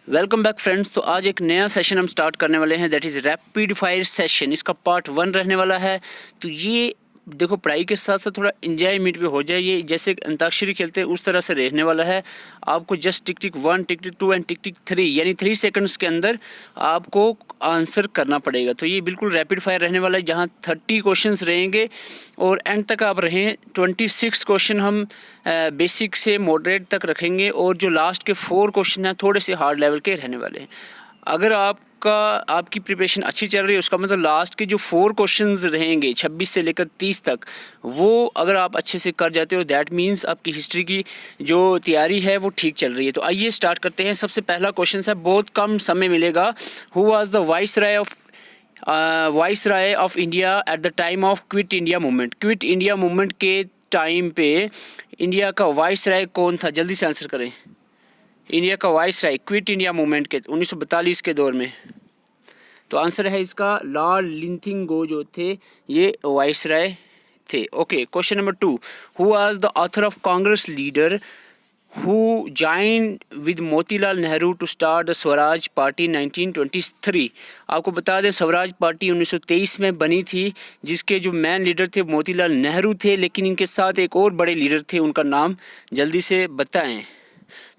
Welcome back friends. तो आज एक नया सेशन हम स्टार्ट करने वाले हैं, that is rapid fire session. इसका पार्ट 1 रहने वाला है। तो ये देखो, पढ़ाई के साथ साथ थोड़ा एंजॉयमेंट भी हो जाए। ये जैसे अंताक्षरी खेलते हैं उस तरह से रहने वाला है। आपको just tick tick 1, tick tick 2 and tick टिक 3 यानी 3 सेकंड्स के अंदर आपको आंसर करना पड़ेगा। तो ये बिल्कुल रैपिड फायर रहने वाला है, जहाँ 30 क्वेश्चंस रहेंगे और एंड तक आप रहें। 26 क्वेश्चन हम बेसिक से मॉडरेट तक रखेंगे और जो लास्ट के 4 क्वेश्चन हैं थोड़े से हार्ड लेवल के रहने वाले हैं। अगर आपकी प्रिपरेशन अच्छी चल रही है, उसका मतलब लास्ट के जो 4 क्वेश्चंस रहेंगे 26 से लेकर 30 तक, वो अगर आप अच्छे से कर जाते हो, दैट मीन्स आपकी हिस्ट्री की जो तैयारी है वो ठीक चल रही है। तो आइए स्टार्ट करते हैं। सबसे पहला क्वेश्चन है, बहुत कम समय मिलेगा। Who was the viceroy of India at the time of quit India movement. Quit India movement के टाइम पे इंडिया का वाइसराय कौन था? जल्दी से आंसर करें। इंडिया का वाइसराय क्विट इंडिया मूवमेंट के 1942 के दौर में। तो आंसर है इसका लॉर्ड लिंथिंगो जो थे, ये वाइसराय थे। Okay, question number 2, who was the author of Congress leader who joined with Motilal Nehru to start the Swaraj Party 1923। आपको बता दें, स्वराज पार्टी 1923 में बनी थी, जिसके जो मैन लीडर थे मोतीलाल नेहरू थे, लेकिन इनके साथ एक और बड़े लीडर थे, उनका नाम जल्दी से बताएं।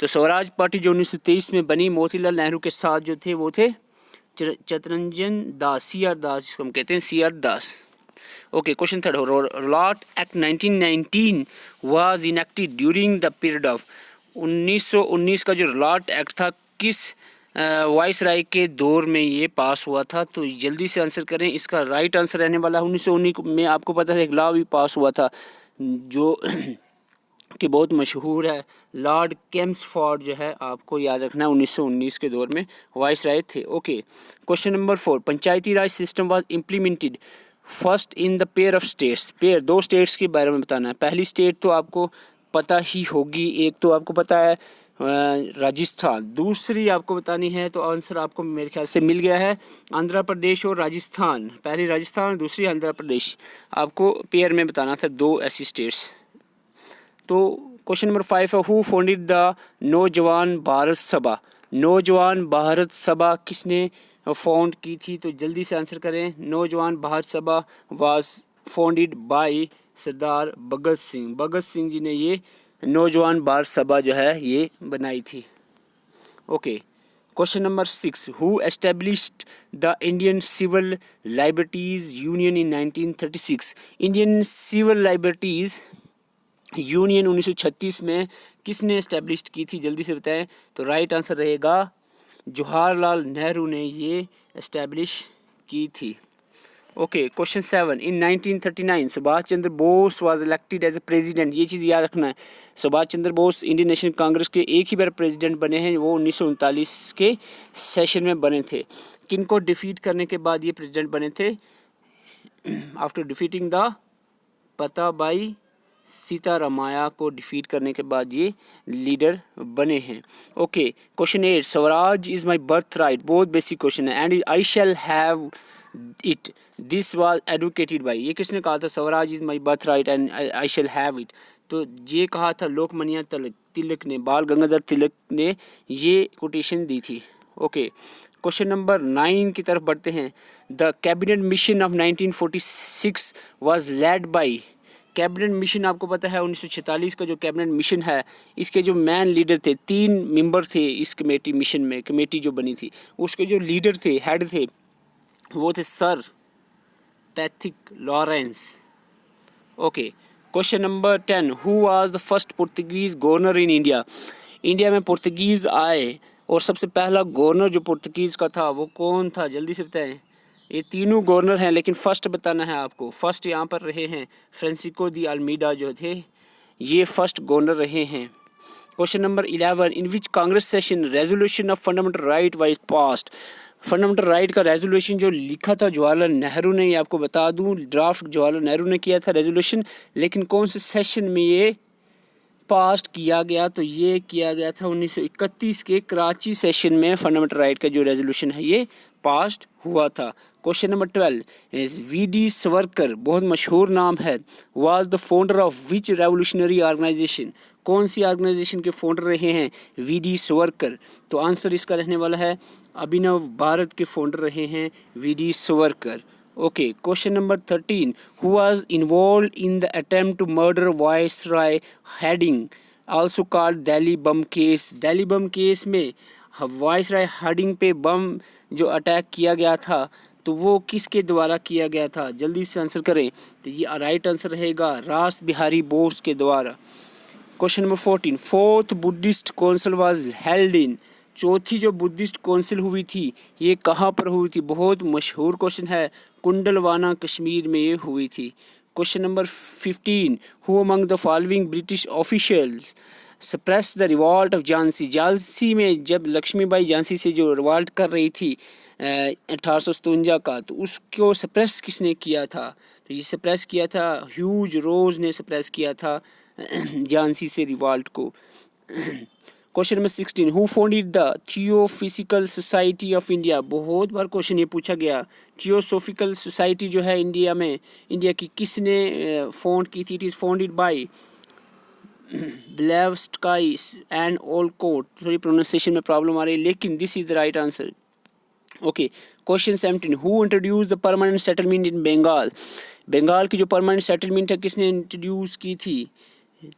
तो स्वराज पार्टी जो 1923 में बनी मोतीलाल नेहरू के साथ जो थे वो थे चित्तरंजन दास, CR दास जिसको हम कहते हैं, CR Das. Okay, question 3, Rowlatt act 1919 was enacted during the period of 1919 का जो रॉलाट एक्ट था, किस वाइसराय के दौर में ये पास हुआ था? तो जल्दी से आंसर करें। इसका राइट आंसर रहने वाला है 1919 में। आपको पता है एक लॉ भी पास हुआ था जो कि बहुत मशहूर है, लॉर्ड केम्सफोर्ड जो है, आपको याद रखना है, 1919 के दौर में वाइसराय थे। Okay, question number 4, Panchayati Raj system was implemented first in the pair of states. Pair 2 states के बारे में बताना है। पहली स्टेट तो आपको पता ही होगी, एक तो आपको पता है राजस्थान, दूसरी आपको बतानी है, तो आंसर आपको मेरे ख्याल से मिल गया है, आंध्र प्रदेश और राजस्थान। पहली राजस्थान, दूसरी आंध्र प्रदेश। आपको पेयर में बताना था 2 ऐसी स्टेट्स। तो क्वेश्चन नंबर 5 है, हु फाउंडेड द नौजवान भारत सभा। नौजवान भारत सभा किसने फाउंड की थी? तो जल्दी से आंसर करें। नौजवान भारत सभा वाज फाउंडेड बाय सरदार भगत सिंह। भगत सिंह जी ने ये नौजवान भारत सभा जो है ये बनाई थी। Okay, question number 6, who established the Indian civil liberties union in 1936। Indian civil liberties union 1936 में किसने एस्टेब्लिश की थी? जल्दी से बताएं। तो राइट आंसर रहेगा जवाहरलाल नेहरू ने ये एस्टेब्लिश की थी। Okay, question 7, in 1939 Subhash Chandra Bose was elected as a president. ये चीज़ याद रखना है, सुभाष चंद्र बोस इंडियन नेशनल कांग्रेस के एक ही बार प्रेसिडेंट बने हैं, वो 1939 के सेशन में बने थे। किनको डिफीट करने के बाद ये प्रेसिडेंट बने थे? आफ्टर डिफीटिंग द पताबाई सीतारामैया को डिफीट करने के बाद ये लीडर बने हैं। Okay, question 8, Swaraj is my birth right. बहुत बेसिक क्वेश्चन है। And I shall have it, this was advocated by. ये किसने कहा था? Swaraj is my birth right and I shall have it. तो ये कहा था लोकमान्य तिलक ने, बाल गंगाधर तिलक ने ये कोटेशन दी थी। ओके, क्वेश्चन नंबर 9 की तरफ बढ़ते हैं। The cabinet mission of 1946 was led by. Cabinet mission आपको पता है 1946 का जो कैबिनेट मिशन है, इसके जो मैन लीडर थे, 3 मेंबर थे इस कमेटी मिशन में। कमेटी जो बनी थी उसके जो लीडर थे, हेड थे, वो थे sir Pethick Lawrence. Okay, question number 10, who was the first Portuguese governor in India. India में पुर्तगीज आए और सबसे पहला गवर्नर जो पुर्तगीज का था वो कौन था? जल्दी से बताएं। ये तीनों गवर्नर हैं, लेकिन फर्स्ट बताना है आपको। फर्स्ट यहाँ पर रहे हैं फ्रांसिस्को दी अल्मीडा जो थे, ये फर्स्ट गवर्नर रहे हैं। Question number 11, in which Congress session resolution of fundamental right was passed. Fundamental right का रेजोल्यूशन जो लिखा था जवाहरलाल नेहरू ने, ये आपको बता दूं, ड्राफ्ट जवाहरलाल नेहरू ने किया था रेजोल्यूशन, लेकिन कौन से सेशन में ये पास किया गया? तो ये किया गया था 1931 के कराची सेशन में। फंडामेंटल राइट का जो रेजोल्यूशन है ये पास्ट हुआ था। Question number 12, VD. सावरकर बहुत मशहूर नाम है, was the founder of which revolutionary organisation, कौन सी ऑर्गेनाइजेशन के फाउंडर रहे हैं वी.डी. सावरकर? तो आंसर इसका रहने वाला है अभिनव भारत के फाउंडर रहे हैं V D. Savarkar. Okay, question number 13, who was involved in the attempt to murder viceroy Hardinge also called Delhi bomb case? Delhi bomb case में वायसराय हेडिंग पे बम जो अटैक किया गया था तो वो किसके द्वारा किया गया था? जल्दी से आंसर करें। तो ये राइट आंसर रहेगा रास बिहारी बोस के द्वारा। Question number 14, fourth Buddhist council was held in, चौथी जो बुद्धिस्ट काउंसिल हुई थी ये कहाँ पर हुई थी? बहुत मशहूर क्वेश्चन है, कुंडलवाना कश्मीर में ये हुई थी। Question number 15, who among the following British officials suppress the revolt of Jhansi? Jhansi में जब लक्ष्मीबाई झांसी से जो रिवॉल्ट कर रही थी 1857 का, तो उसको सप्रेस किसने किया था? तो ये सप्रेस किया था ह्यूज रोज ने सप्रेस किया था झांसी से रिवॉल्ट को। Question number 16, who founded the theosophical society of India? बहुत बार क्वेश्चन ये पूछा गया, थियोसॉफिकल सोसाइटी जो है इंडिया में, इंडिया की किसने फाउंड की थी? It is founded by Blavatsky and Olcott. थोड़ी प्रोनाउंसिएशन में प्रॉब्लम आ रही है लेकिन this is the right answer. Okay, question 17, who introduce the permanent settlement in Bengal? Bengal की जो परमानेंट सेटलमेंट है किसने इंट्रोड्यूस की थी?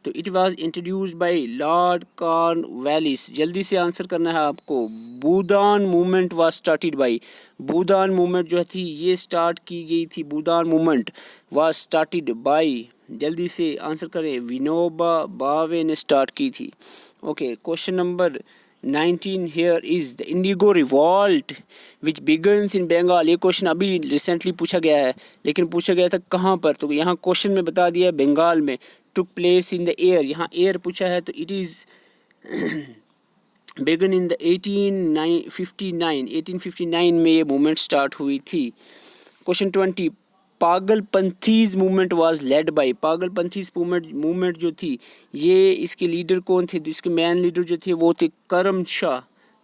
तो it was introduced by lord Cornwallis. जल्दी से आंसर करना है आपको। Bhoodan movement was started by, Bhoodan movement जो थी ये स्टार्ट की गई थी, Bhoodan movement was started by, जल्दी से आंसर करें, विनोबा भावे ने स्टार्ट की थी। Okay, question number 19, here is the indigo revolt which begins in Bengal. ये क्वेश्चन अभी रिसेंटली पूछा गया है लेकिन पूछा गया था कहाँ पर? तो यहाँ क्वेश्चन में बता दिया है बंगाल में। Took place in the year, यहाँ एयर पूछा है तो it is began in the 1859 में ये मूवमेंट स्टार्ट हुई थी। Question 20, Pagalpanthis movement was led by, Pagalpanthis movement जो थी ये इसके लीडर कौन थे? इसके मैन लीडर जो थे वो थे Karam Shah.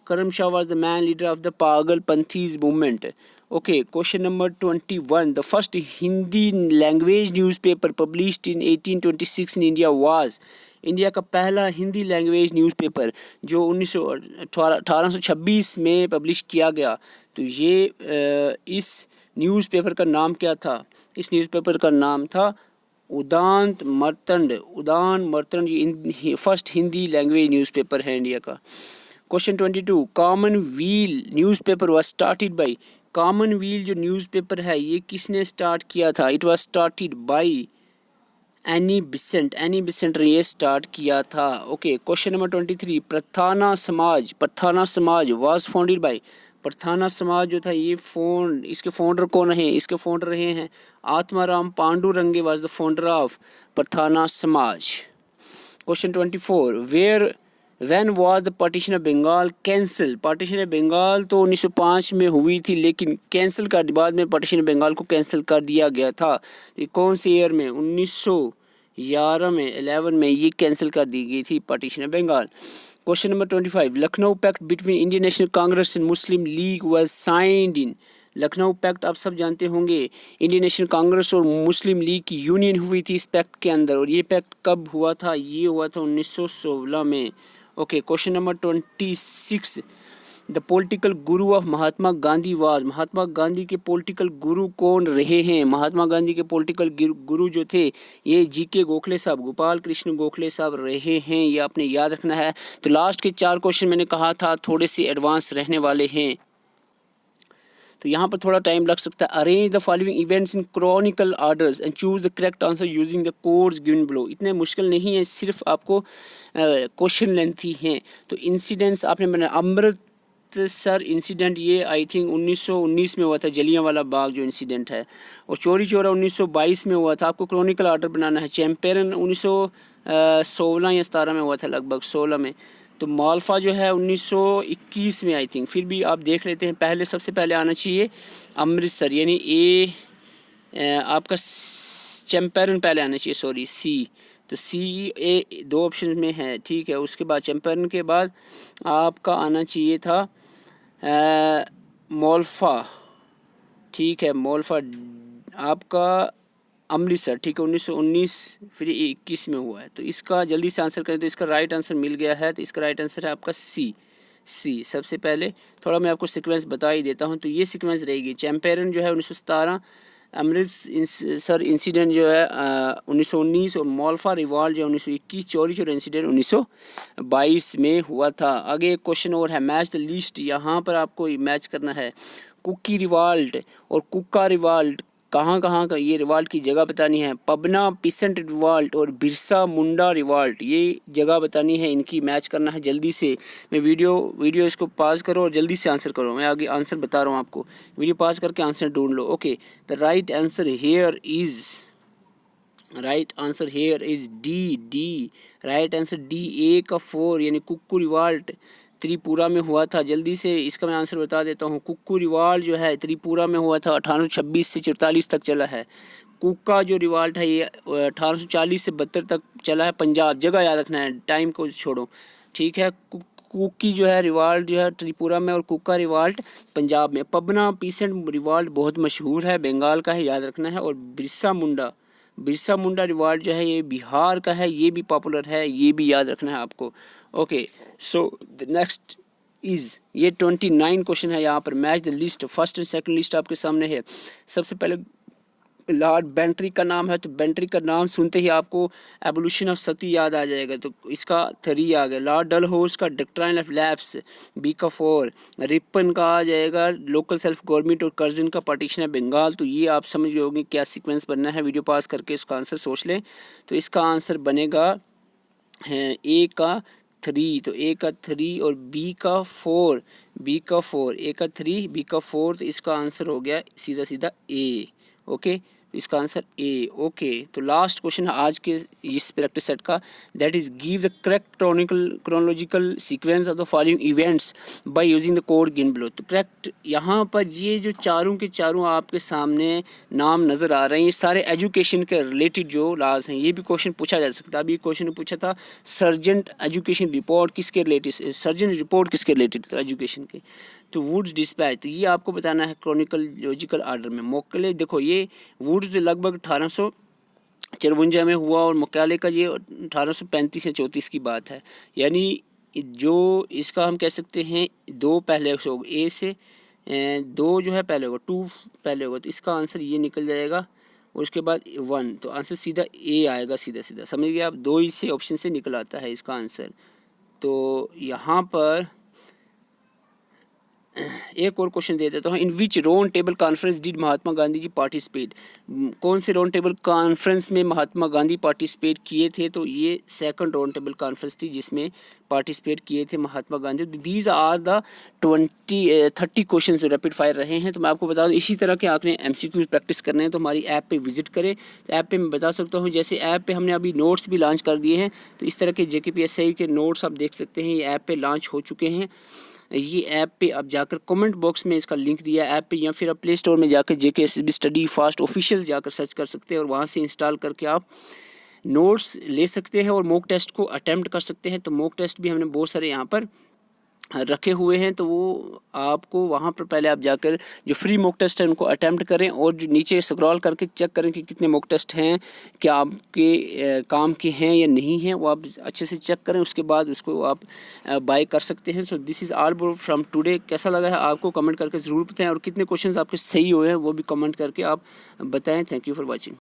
Karam Shah was the main leader of the Pagalpanthis movement. Okay, question number 21, the first Hindi language newspaper published in 1826 in India was, India का पहला हिंदी लैंग्वेज न्यूज़पेपर जो 1826 में पब्लिश किया गया, तो ये इस न्यूज़पेपर का नाम क्या था? इस न्यूज़पेपर का नाम था उदान मर्तंड। उदान मर्तंड ये फर्स्ट हिंदी लैंग्वेज न्यूज़पेपर है इंडिया का। Question 22, Commonwealth newspaper was started bye, Commonwealth जो न्यूज़पेपर है ये किसने स्टार्ट किया था? It was started by any Besant, any Besant ने ये स्टार्ट किया था। ओके, क्वेश्चन नंबर 23, प्रथाना समाज, प्रथाना समाज वाज फाउंडेड बाय, प्रथाना समाज जो था ये इसके फाउंडर कौन रहे? इसके फाउंडर रहे हैं Atmaram Pandurang was the founder of Prarthana Samaj. Question 24, when was the partition of Bengal cancelled? Partition of Bengal तो 1905 में हुई थी लेकिन कैंसिल कर बाद में पार्टीशन ऑफ बंगाल को कैंसिल कर दिया गया था। ये कौन से ईयर में? 1911 में, 11 में ये कैंसिल कर दी गई थी partition of Bengal. Question number 25, Lucknow pact between Indian National Congress and Muslim League was signed in, Lucknow pact आप सब जानते होंगे, इंडियन नेशनल कांग्रेस और मुस्लिम लीग की यूनियन हुई थी इस पैक्ट के अंदर, और ये पैक्ट कब हुआ था? ये हुआ था 1916 में। Okay, question number 26, the political Guru of Mahatma Gandhi was, Mahatma Gandhi के पॉलिटिकल गुरु कौन रहे हैं? महात्मा गांधी के पॉलिटिकल गुरु जो थे ये जीके गोखले साहब, गोपाल कृष्ण गोखले साहब रहे हैं, ये आपने याद रखना है। तो लास्ट के 4 क्वेश्चन मैंने कहा था थोड़े से एडवांस रहने वाले हैं, तो यहाँ पर थोड़ा टाइम लग सकता है। Arrange the following events in Chronicle orders and choose the correct answer using the codes given below. इतने मुश्किल नहीं है, सिर्फ आपको क्वेश्चन लेंथी हैं। तो इंसिडेंट्स आपने बनाया, अमृतसर इंसिडेंट ये आई थिंक 1919 में हुआ था, जलियांवाला बाग जो इंसिडेंट है, और चोरी चोरा 1922 में हुआ था। आपको क्रॉनिकल ऑर्डर बनाना है। चैम्पियन 1916 या 17 में हुआ था, लगभग 16 में। तो मालफा जो है 1921 में आई थिंक, फिर भी आप देख लेते हैं। पहले सबसे पहले आना चाहिए अमृतसर, यानी आपका चैम्पियन पहले आना चाहिए, सॉरी सी। तो सी ए 2 ऑप्शन में है, ठीक है। उसके बाद चैम्पियन के बाद आपका आना चाहिए था मोल्फा, ठीक है, मोल्फा आपका अमृतसर, ठीक है, 1919 फिर 21 में हुआ है। तो इसका जल्दी से आंसर करें तो इसका राइट आंसर मिल गया है। तो इसका राइट आंसर है आपका सी। सबसे पहले थोड़ा मैं आपको सीक्वेंस बता ही देता हूँ। तो ये सीक्वेंस रहेगी, चैंपियन जो है 1917, अमृतसर इंसिडेंट जो है 1919, और मोल्फा रिवॉल्ट जो है 1921, चोरी और इंसिडेंट 1922 में हुआ था। आगे एक क्वेश्चन और है, मैच द लिस्ट। यहाँ पर आपको मैच करना है कुकी रिवॉल्ट और कुका रिवॉल्ट कहाँ कहाँ का, ये रिवॉल्ट की जगह बतानी है। पबना पिसेंट रिवॉल्ट और बिरसा मुंडा रिवॉल्ट, ये जगह बतानी है, इनकी मैच करना है जल्दी से। मैं वीडियो इसको पॉज करो और जल्दी से आंसर करो। मैं आगे आंसर बता रहा हूँ आपको, वीडियो पॉज करके आंसर ढूंढ लो। Okay, the right answer here is D. Right answer D, A का 4 यानी कुक्कू रिवॉल्ट त्रिपुरा में हुआ था। जल्दी से इसका मैं आंसर बता देता हूँ। कुक्कू रिवॉल्ट जो है त्रिपुरा में हुआ था, 1826 से 44 तक चला है। कुक्का जो रिवॉल्ट है ये 1840 से 72 तक चला है, पंजाब। जगह याद रखना है, टाइम को छोड़ो, ठीक है। कुकी जो है रिवॉल्ट जो है त्रिपुरा में, और कुक्का रिवॉल्ट पंजाब में। पबना पीसेंट रिवॉल्ट बहुत मशहूर है, बंगाल का है, याद रखना है। और बिरसा मुंडा रिवॉल्ट जो है ये बिहार का है, ये भी पॉपुलर है, ये भी याद रखना है आपको। Okay, so the next is, ये 29 क्वेश्चन है यहाँ पर। Match the list, first and second list आपके सामने है। सबसे पहले लॉर्ड बेंट्री का नाम है, तो बेंट्री का नाम सुनते ही आपको एवोल्यूशन ऑफ सती याद आ जाएगा, तो इसका 3 आ गया। लॉर्ड डलहौज का डॉक्ट्राइन ऑफ लैप्स, बी का 4। रिपन का आ जाएगा लोकल सेल्फ गवर्नमेंट, और कर्जन का पार्टीशन है बंगाल। तो ये आप समझ गए होंगे क्या सीक्वेंस बनना है। वीडियो पास करके इसका आंसर सोच लें। तो इसका आंसर बनेगा ए का 3, तो ए का 3 और बी का 4, ए का 3 बी का 4, तो इसका आंसर हो गया सीधा सीधा ए। ओके, तो इसका आंसर ए। ओके, तो लास्ट क्वेश्चन है आज के इस प्रैक्टिस सेट का, that is give the correct chronological sequence of the following events by using the code given below. तो करेक्ट, यहाँ पर ये जो चारों के चारों आपके सामने नाम नज़र आ रहे हैं, ये सारे एजुकेशन के रिलेटेड जो लॉज हैं। ये भी क्वेश्चन पूछा जा सकता है। अभी क्वेश्चन ने पूछा था सर्जेंट एजुकेशन रिपोर्ट किसके रिलेटेड, सर्जेंट रिपोर्ट किसके रिलेटेड था एजुकेशन के, तो वुड्स डिस्पैच। तो ये आपको बताना है क्रोनिकलॉजिकल आर्डर में। मोकले देखो, ये वुड्स लगभग 1853 में हुआ, और मोकाले का ये 1835 या 34 की बात है। यानी जो इसका हम कह सकते हैं 2 पहले होगा, ए से 2 जो है पहले होगा, 2 पहले होगा, तो इसका आंसर ये निकल जाएगा। और उसके बाद 1, तो आंसर सीधा ए आएगा, सीधा सीधा, समझ गए आप। 2 इसी ऑप्शन से निकल आता है इसका आंसर। तो यहाँ पर एक और क्वेश्चन दे देता हूँ। In which round table conference did Mahatma Gandhi ji participate. कौन से राउंड टेबल कॉन्फ्रेंस में महात्मा गांधी पार्टिसिपेट किए थे, तो ये सेकंड राउंड टेबल कॉन्फ्रेंस थी जिसमें पार्टिसिपेट किए थे Mahatma Gandhi. These are the 30 question जो रैपिड फायर रहे हैं। तो मैं आपको बता दूँ, इसी तरह के आपने MCQ प्रैक्टिस करने हैं तो हमारी ऐप पे विजिट करें। तो ऐप पे मैं बता सकता हूँ, जैसे ऐप पे हमने अभी नोट्स भी लॉन्च कर दिए हैं, तो इस तरह के JKPSI के नोट्स आप देख सकते हैं, ये ऐप पे लॉन्च हो चुके हैं। ये ऐप पे आप जाकर कमेंट बॉक्स में इसका लिंक दिया है ऐप पे, या फिर आप प्ले स्टोर में जाकर JKSSB स्टडी फास्ट ऑफिशियल जाकर सर्च कर सकते हैं, और वहाँ से इंस्टॉल करके आप नोट्स ले सकते हैं और मॉक टेस्ट को अटेम्प्ट कर सकते हैं। तो मॉक टेस्ट भी हमने बहुत सारे यहाँ पर रखे हुए हैं, तो वो आपको वहाँ पर पहले आप जाकर जो फ्री मॉक टेस्ट है उनको अटेम्प्ट करें, और जो नीचे स्क्रॉल करके चेक करें कि कितने मॉक टेस्ट हैं, क्या आपके काम के हैं या नहीं हैं, वो आप अच्छे से चेक करें। उसके बाद उसको आप बाय कर सकते हैं। So this is all from today. कैसा लगा है आपको कमेंट करके ज़रूर बताएं, और कितने क्वेश्चन आपके सही हुए हैं वो भी कमेंट करके आप बताएँ। Thank you for watching.